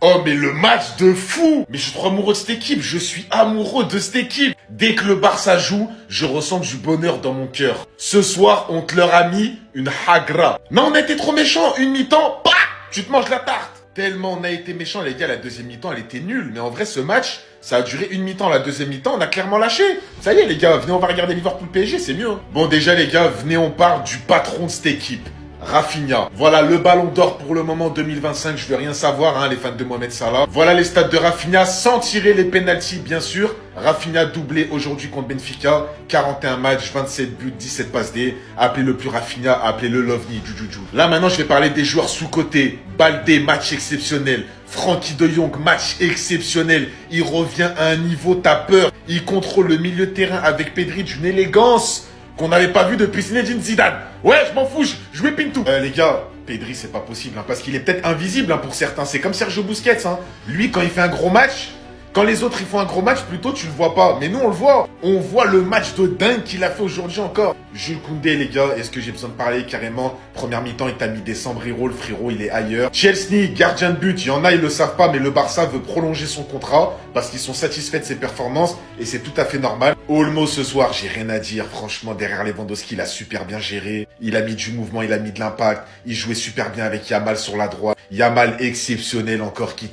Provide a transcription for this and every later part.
Oh mais le match de fou! Mais je suis trop amoureux de cette équipe, je suis amoureux de cette équipe. Dès que le Barça joue, je ressens du bonheur dans mon cœur. Ce soir, on te leur a mis une hagra. Non, on a été trop méchants, une mi-temps, bah, tu te manges la tarte. Tellement on a été méchants, les gars, la deuxième mi-temps, elle était nulle. Mais en vrai, ce match, ça a duré une mi-temps. La deuxième mi-temps, on a clairement lâché. Ça y est, les gars, venez, on va regarder Liverpool PSG, c'est mieux. Bon, déjà, les gars, venez, on parle du patron de cette équipe. Rafinha. Voilà le ballon d'or pour le moment 2025. Je veux rien savoir, hein, les fans de Mohamed Salah. Voilà les stats de Rafinha sans tirer les pénaltys, bien sûr. Rafinha doublé aujourd'hui contre Benfica. 41 matchs, 27 buts, 17 passes D. Appelez-le plus Rafinha, appelez-le Lovni, Jujuju. Là, maintenant, je vais parler des joueurs sous-cotés. Baldé, match exceptionnel. Frankie de Jong, match exceptionnel. Il revient à un niveau, t'as peur. Il contrôle le milieu de terrain avec Pedri d'une élégance qu'on n'avait pas vu depuis Zinedine Zidane. Ouais, je m'en fous, je vais Pintou. Les gars, Pedri, c'est pas possible, hein, parce qu'il est peut-être invisible hein, pour certains. C'est comme Sergio Busquets. Hein. Lui, quand il fait un gros match, quand les autres ils font un gros match, plutôt tu le vois pas. Mais nous, on le voit. On voit le match de dingue qu'il a fait aujourd'hui encore. Jules Koundé, les gars, est-ce que j'ai besoin de parler carrément? Première mi-temps, il t'a mis des Sambrero, le frérot, il est ailleurs. Chelsea, gardien de but, il y en a, ils le savent pas, mais le Barça veut prolonger son contrat parce qu'ils sont satisfaits de ses performances et c'est tout à fait normal. Olmo ce soir, j'ai rien à dire. Franchement, derrière Lewandowski, il a super bien géré. Il a mis du mouvement, il a mis de l'impact. Il jouait super bien avec Yamal sur la droite. Yamal exceptionnel encore qui...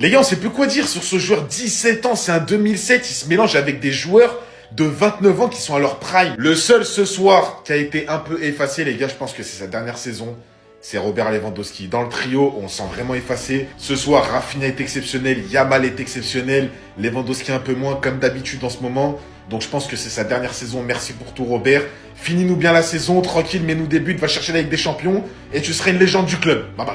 Les gars, on sait plus quoi dire sur ce joueur. 17 ans, c'est un 2007. Il se mélange avec des joueurs de 29 ans qui sont à leur prime. Le seul ce soir qui a été un peu effacé, les gars, je pense que c'est sa dernière saison. C'est Robert Lewandowski. Dans le trio, on sent vraiment effacé. Ce soir, Rafinha est exceptionnel. Yamal est exceptionnel. Lewandowski un peu moins, comme d'habitude en ce moment. Donc je pense que c'est sa dernière saison. Merci pour tout, Robert. Finis-nous bien la saison, tranquille, mets-nous des buts, va chercher la Ligue des Champions. Et tu seras une légende du club. Bye bye.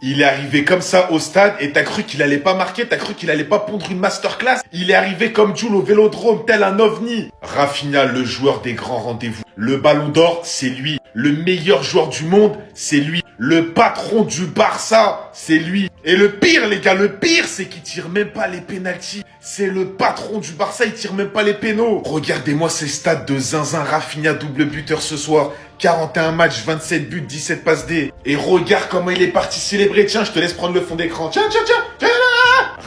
Il est arrivé comme ça au stade et t'as cru qu'il allait pas marquer, t'as cru qu'il allait pas pondre une masterclass. Il est arrivé comme Jules au Vélodrome, tel un ovni. Rafinha, le joueur des grands rendez-vous. Le ballon d'or, c'est lui. Le meilleur joueur du monde, c'est lui. Le patron du Barça, c'est lui. Et le pire, les gars, le pire, c'est qu'il tire même pas les pénaltys. C'est le patron du Barça, il tire même pas les pénaux. Regardez-moi ces stats de Zinzin. Rafinha, double buteur ce soir. 41 matchs, 27 buts, 17 passes D. Et regarde comment il est parti célébrer. Tiens, je te laisse prendre le fond d'écran. Tiens.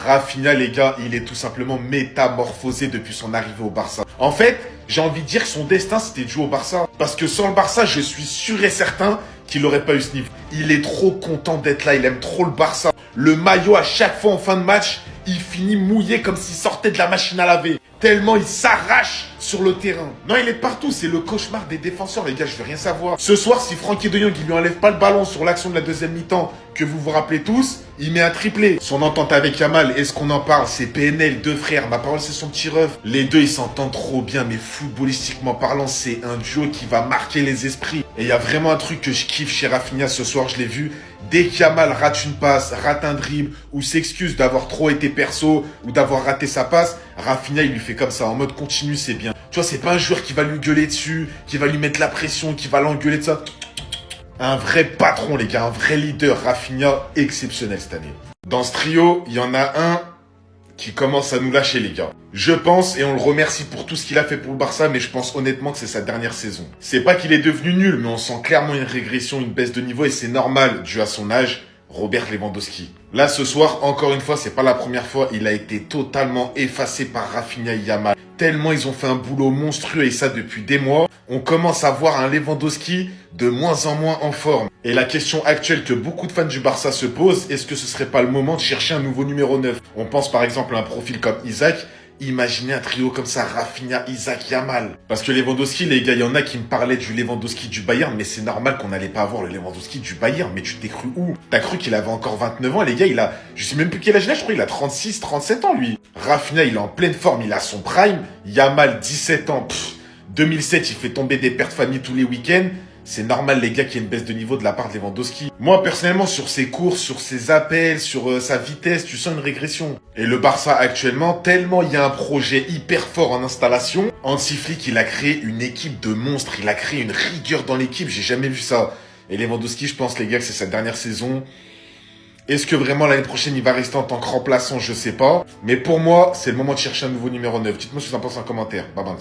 Rafinha, les gars, il est tout simplement métamorphosé depuis son arrivée au Barça. En fait, j'ai envie de dire que son destin, c'était de jouer au Barça. Parce que sans le Barça, je suis sûr et certain qu'il n'aurait pas eu ce niveau. Il est trop content d'être là, il aime trop le Barça. Le maillot, à chaque fois en fin de match, il finit mouillé comme s'il sortait de la machine à laver. Tellement il s'arrache sur le terrain. Non, il est partout, c'est le cauchemar des défenseurs, les gars, je veux rien savoir. Ce soir, si Frankie de Jong, il lui enlève pas le ballon sur l'action de la deuxième mi-temps, que vous vous rappelez tous, il met un triplé. Son entente avec Yamal, est-ce qu'on en parle? C'est PNL, deux frères, ma parole c'est son petit ref. Les deux, ils s'entendent trop bien, mais footballistiquement parlant, c'est un duo qui va marquer les esprits. Et il y a vraiment un truc que je kiffe chez Rafinha ce soir, je l'ai vu. Dès qu'Yamal rate une passe, rate un dribble, ou s'excuse d'avoir trop été perso, ou d'avoir raté sa passe, Rafinha, il lui fait comme ça, en mode continu, c'est bien. Tu vois, c'est pas un joueur qui va lui gueuler dessus, qui va lui mettre la pression, qui va l'engueuler de ça. Un vrai patron, les gars, un vrai leader. Rafinha, exceptionnel cette année. Dans ce trio, il y en a un qui commence à nous lâcher, les gars. Je pense, et on le remercie pour tout ce qu'il a fait pour le Barça, mais je pense honnêtement que c'est sa dernière saison. C'est pas qu'il est devenu nul, mais on sent clairement une régression, une baisse de niveau, et c'est normal, dû à son âge. Robert Lewandowski. Là, ce soir, encore une fois, c'est pas la première fois, il a été totalement effacé par Rafinha et Yamal. Tellement ils ont fait un boulot monstrueux, et ça depuis des mois. On commence à voir un Lewandowski de moins en moins en forme. Et la question actuelle que beaucoup de fans du Barça se posent, est-ce que ce serait pas le moment de chercher un nouveau numéro 9? On pense par exemple à un profil comme Isaac. Imaginez un trio comme ça, Rafinha, Isaac, Yamal. Parce que Lewandowski, les gars, il y en a qui me parlaient du Lewandowski du Bayern, mais c'est normal qu'on n'allait pas avoir le Lewandowski du Bayern. Mais tu t'es cru où? T'as cru qu'il avait encore 29 ans, les gars, il a... Je sais même plus quel âge il a, je crois qu'il a 36, 37 ans, lui. Rafinha, il est en pleine forme, il a son prime. Yamal, 17 ans, 2007, il fait tomber des pères de famille tous les week-ends. C'est normal, les gars, qu'il y ait une baisse de niveau de la part de Lewandowski. Moi, personnellement, sur ses courses, sur ses appels, sur sa vitesse, tu sens une régression. Et le Barça, actuellement, tellement il y a un projet hyper fort en installation, Hansi Flick, il a créé une équipe de monstres. Il a créé une rigueur dans l'équipe. J'ai jamais vu ça. Et Lewandowski, je pense, les gars, que c'est sa dernière saison. Est-ce que vraiment l'année prochaine, il va rester en tant que remplaçant? Je sais pas. Mais pour moi, c'est le moment de chercher un nouveau numéro 9. Dites-moi ce que vous en pensez en commentaire. Bye bye.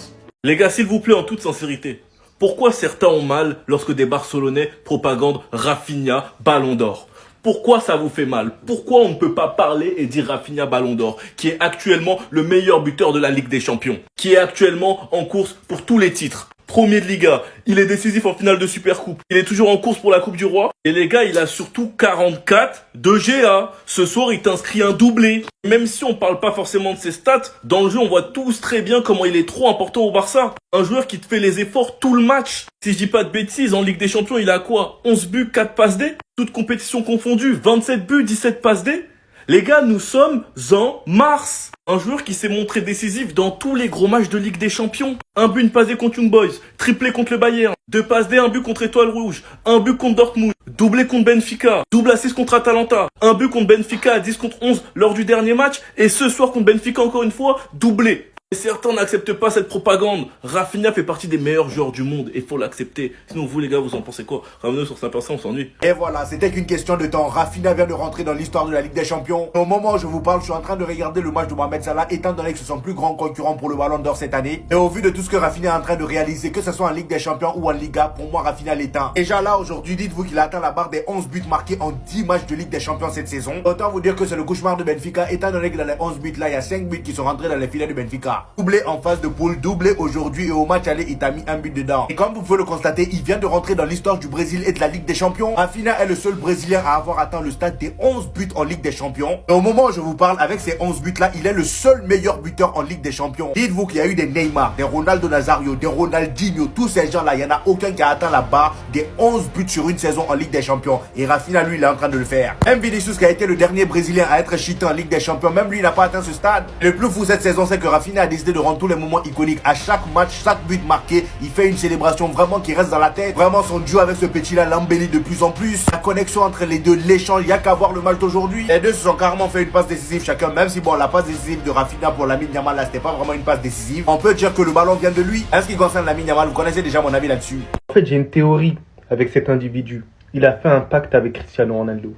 Les gars, s'il vous plaît, en toute sincérité, pourquoi certains ont mal lorsque des Barcelonais propagandent Rafinha, Ballon d'Or? Pourquoi ça vous fait mal? Pourquoi on ne peut pas parler et dire Rafinha Ballon d'Or, qui est actuellement le meilleur buteur de la Ligue des Champions, qui est actuellement en course pour tous les titres? Premier de Liga, il est décisif en finale de Supercoupe. Il est toujours en course pour la Coupe du Roi. Et les gars, il a surtout 44 de GA. Ce soir, il t'inscrit un doublé. Même si on parle pas forcément de ses stats, dans le jeu, on voit tous très bien comment il est trop important au Barça. Un joueur qui te fait les efforts tout le match. Si je dis pas de bêtises, en Ligue des Champions, il a quoi? 11 buts, 4 passes D. Toutes compétitions confondues, 27 buts, 17 passes D. Les gars, nous sommes en mars. Un joueur qui s'est montré décisif dans tous les gros matchs de Ligue des Champions. Un but, une passe D contre Young Boys, triplé contre le Bayern, 2 passes D, un but contre Étoile Rouge, un but contre Dortmund, doublé contre Benfica, double assist contre Atalanta, un but contre Benfica à 10 contre 11 lors du dernier match, et ce soir contre Benfica encore une fois, doublé. Et certains n'acceptent pas cette propagande. Rafinha fait partie des meilleurs joueurs du monde et faut l'accepter. Sinon vous les gars, vous en pensez quoi? Ramenez sur 5%, on s'ennuie. Et voilà, c'était qu'une question de temps. Rafinha vient de rentrer dans l'histoire de la Ligue des Champions. Au moment où je vous parle, je suis en train de regarder le match de Mohamed Salah, étant donné que ce sont plus grands concurrents pour le Ballon d'Or cette année. Et au vu de tout ce que Rafinha est en train de réaliser, que ce soit en Ligue des Champions ou en Liga, pour moi Rafinha l'éteint. Déjà là, aujourd'hui, dites-vous qu'il a atteint la barre des 11 buts marqués en 10 matchs de Ligue des Champions cette saison. Autant vous dire que c'est le cauchemar de Benfica, étant donné que dans les 11 buts là, il y a 5 buts qui sont rentrés dans les filets de Benfica. Doublé en phase de poule, doublé aujourd'hui, et au match aller, il t'a mis un but dedans. Et comme vous pouvez le constater, il vient de rentrer dans l'histoire du Brésil et de la Ligue des Champions. Rafinha est le seul Brésilien à avoir atteint le stade des 11 buts en Ligue des Champions. Et au moment où je vous parle, avec ces 11 buts là, il est le seul meilleur buteur en Ligue des Champions. Dites-vous qu'il y a eu des Neymar, des Ronaldo Nazario, des Ronaldinho, tous ces gens là, il n'y en a aucun qui a atteint la barre des 11 buts sur une saison en Ligue des Champions. Et Rafinha, lui, il est en train de le faire. Même Vinicius, qui a été le dernier Brésilien à être cheaté en Ligue des Champions, même lui, il n'a pas atteint ce stade. Le plus fou cette saison, c'est que Rafinha a décidé de rendre tous les moments iconiques. À chaque match, chaque but marqué, il fait une célébration vraiment qui reste dans la tête. Vraiment, son duo avec ce petit là l'embellit de plus en plus. La connexion entre les deux, l'échange, il n'y a qu'à voir le match d'aujourd'hui. Les deux se sont carrément fait une passe décisive chacun, même si bon, la passe décisive de Rafinha pour Lamine Yamal là, c'était pas vraiment une passe décisive. On peut dire que le ballon vient de lui. En ce qui concerne Lamine Yamal, vous connaissez déjà mon avis là-dessus. En fait, j'ai une théorie avec cet individu. Il a fait un pacte avec Cristiano Ronaldo.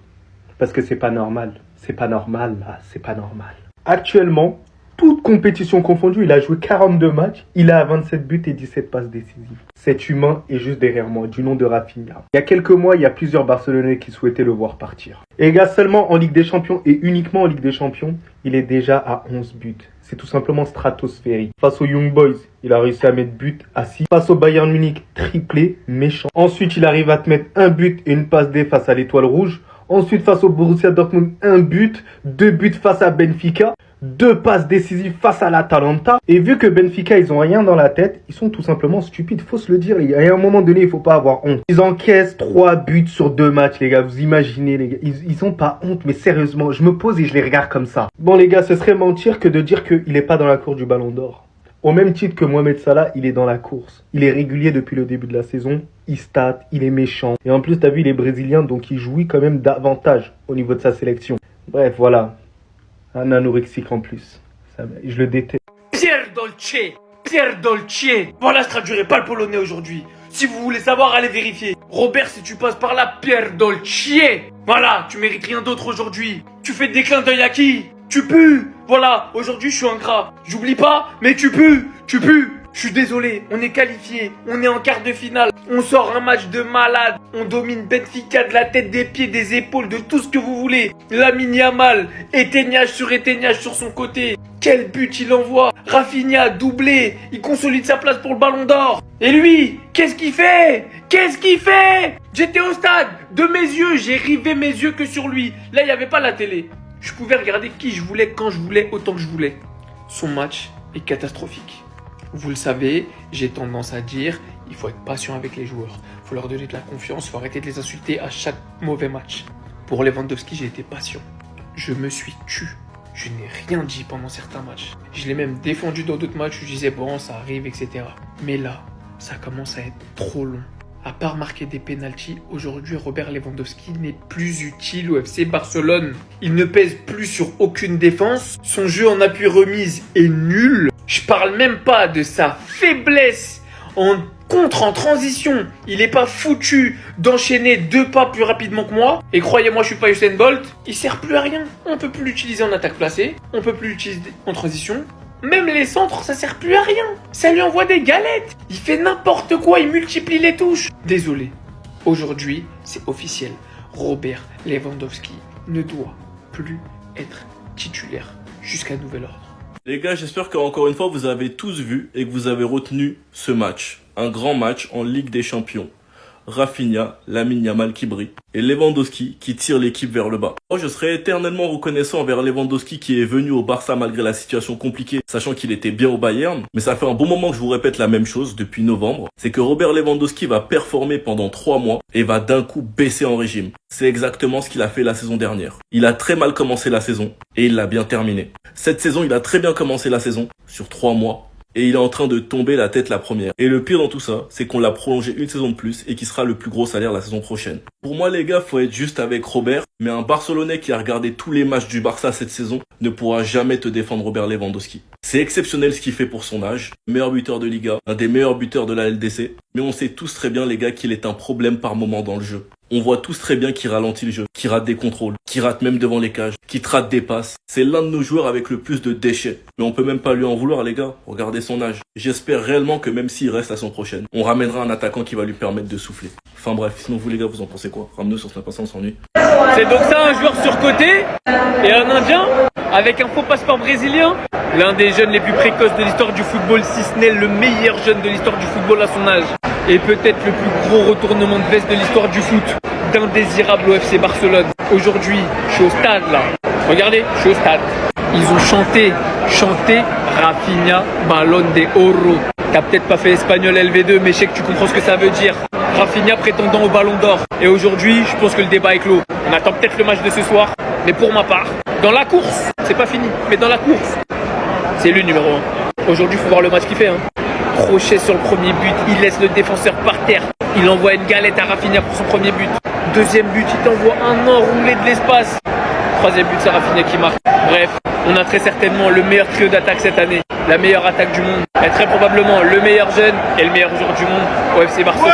Parce que c'est pas normal. C'est pas normal, là. C'est pas normal. Actuellement, toute compétition confondue, il a joué 42 matchs. Il a 27 buts et 17 passes décisives. Cet humain est juste derrière moi, du nom de Rafinha. Il y a quelques mois, il y a plusieurs Barcelonais qui souhaitaient le voir partir. Et les gars, seulement en Ligue des Champions et uniquement en Ligue des Champions, il est déjà à 11 buts. C'est tout simplement stratosphérique. Face aux Young Boys, il a réussi à mettre but à 6. Face au Bayern Munich, triplé, méchant. Ensuite, il arrive à te mettre un but et une passe D face à l'Étoile Rouge. Ensuite, face au Borussia Dortmund, un but, 2 buts face à Benfica, 2 passes décisives face à l'Atalanta. Et vu que Benfica, ils ont rien dans la tête, ils sont tout simplement stupides, faut se le dire les gars. Et à un moment donné, il faut pas avoir honte. Ils encaissent 3 buts sur 2 matchs les gars, vous imaginez les gars. Ils ont pas honte, mais sérieusement, je me pose et je les regarde comme ça. Bon les gars, ce serait mentir que de dire qu'il est pas dans la course du Ballon d'Or. Au même titre que Mohamed Salah, il est dans la course. Il est régulier depuis le début de la saison. Il stat, il est méchant. Et en plus, t'as vu, il est brésilien, donc il jouit quand même davantage au niveau de sa sélection. Bref, voilà. Un anorexique en plus. Je le déteste. Pierre Dolce. Voilà, je traduirai pas le polonais aujourd'hui. Si vous voulez savoir, allez vérifier. Robert, si tu passes par là, Pierre Dolce. Voilà, tu mérites rien d'autre aujourd'hui. Tu fais des clins d'œil à qui? Tu pues. Voilà, aujourd'hui je suis ingrat. J'oublie pas, mais tu pues. Je suis désolé, on est qualifié, on est en quart de finale, on sort un match de malade, on domine Benfica de la tête, des pieds, des épaules, de tout ce que vous voulez. Lamine Yamal, éteignage sur son côté. Quel but il envoie. Rafinha doublé, il consolide sa place pour le Ballon d'Or. Et lui, qu'est-ce qu'il fait? J'étais au stade, de mes yeux, j'ai rivé mes yeux que sur lui. Là, il n'y avait pas la télé. Je pouvais regarder qui je voulais, quand je voulais, autant que je voulais. Son match est catastrophique. Vous le savez, j'ai tendance à dire, il faut être patient avec les joueurs. Il faut leur donner de la confiance, il faut arrêter de les insulter à chaque mauvais match. Pour Lewandowski, j'ai été patient. Je me suis tu. Je n'ai rien dit pendant certains matchs. Je l'ai même défendu dans d'autres matchs où je disais, bon, ça arrive, etc. Mais là, ça commence à être trop long. À part marquer des pénaltys, aujourd'hui Robert Lewandowski n'est plus utile au FC Barcelone. Il ne pèse plus sur aucune défense. Son jeu en appui remise est nul. Je parle même pas de sa faiblesse en transition. Il est pas foutu d'enchaîner 2 pas plus rapidement que moi. Et croyez-moi, je suis pas Usain Bolt. Il sert plus à rien. On peut plus l'utiliser en attaque placée. On peut plus l'utiliser en transition. Même les centres, ça sert plus à rien. Ça lui envoie des galettes. Il fait n'importe quoi, il multiplie les touches. Désolé. Aujourd'hui, c'est officiel. Robert Lewandowski ne doit plus être titulaire jusqu'à nouvel ordre. Les gars, j'espère qu'encore une fois, vous avez tous vu et que vous avez retenu ce match. Un grand match en Ligue des Champions. Rafinha, Lamine Yamal qui brille et Lewandowski qui tire l'équipe vers le bas. Moi, je serai éternellement reconnaissant envers Lewandowski qui est venu au Barça malgré la situation compliquée, sachant qu'il était bien au Bayern. Mais ça fait un bon moment que je vous répète la même chose depuis novembre. C'est que Robert Lewandowski va performer pendant 3 mois et va d'un coup baisser en régime. C'est exactement ce qu'il a fait la saison dernière. Il a très mal commencé la saison et il l'a bien terminé. Cette saison, il a très bien commencé la saison sur 3 mois. Et il est en train de tomber la tête la première. Et le pire dans tout ça, c'est qu'on l'a prolongé une saison de plus et qu'il sera le plus gros salaire la saison prochaine. Pour moi les gars, faut être juste avec Robert, mais un Barcelonais qui a regardé tous les matchs du Barça cette saison ne pourra jamais te défendre Robert Lewandowski. C'est exceptionnel ce qu'il fait pour son âge, meilleur buteur de Liga, un des meilleurs buteurs de la LDC, mais on sait tous très bien les gars qu'il est un problème par moment dans le jeu. On voit tous très bien qu'il ralentit le jeu, qu'il rate des contrôles, qu'il rate même devant les cages, qu'il rate des passes. C'est l'un de nos joueurs avec le plus de déchets. Mais on peut même pas lui en vouloir les gars, regardez son âge. J'espère réellement que même s'il reste la saison prochaine, on ramènera un attaquant qui va lui permettre de souffler. Enfin bref, sinon vous les gars, vous en pensez quoi? Ramenez-nous sur Snap, on s'ennuie. C'est donc ça un joueur surcoté et un Indien avec un faux passeport brésilien. L'un des jeunes les plus précoces de l'histoire du football, si ce n'est le meilleur jeune de l'histoire du football à son âge. Et peut-être le plus gros retournement de veste de l'histoire du foot. D'indésirable au FC Barcelone. Aujourd'hui, je suis au stade là. Regardez, je suis au stade. Ils ont chanté Rafinha Ballon de Oro. T'as peut-être pas fait espagnol LV2, mais je sais que tu comprends ce que ça veut dire. Rafinha prétendant au Ballon d'Or. Et aujourd'hui, je pense que le débat est clos. On attend peut-être le match de ce soir, mais pour ma part, dans la course, c'est pas fini, mais dans la course, c'est lui numéro 1. Aujourd'hui, il faut voir le match qu'il fait. Crochet sur le premier but, il laisse le défenseur par terre. Il envoie une galette à Rafinha pour son premier but. Deuxième but, il t'envoie un enroulé de l'espace. Troisième but, c'est Rafinha qui marque. Bref, on a très certainement le meilleur trio d'attaque cette année. La meilleure attaque du monde. Et très probablement le meilleur jeune et le meilleur joueur du monde au FC Barcelone.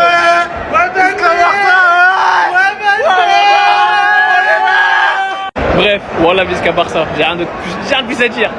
Bref, voilà Visca Barça. J'ai rien de plus à dire.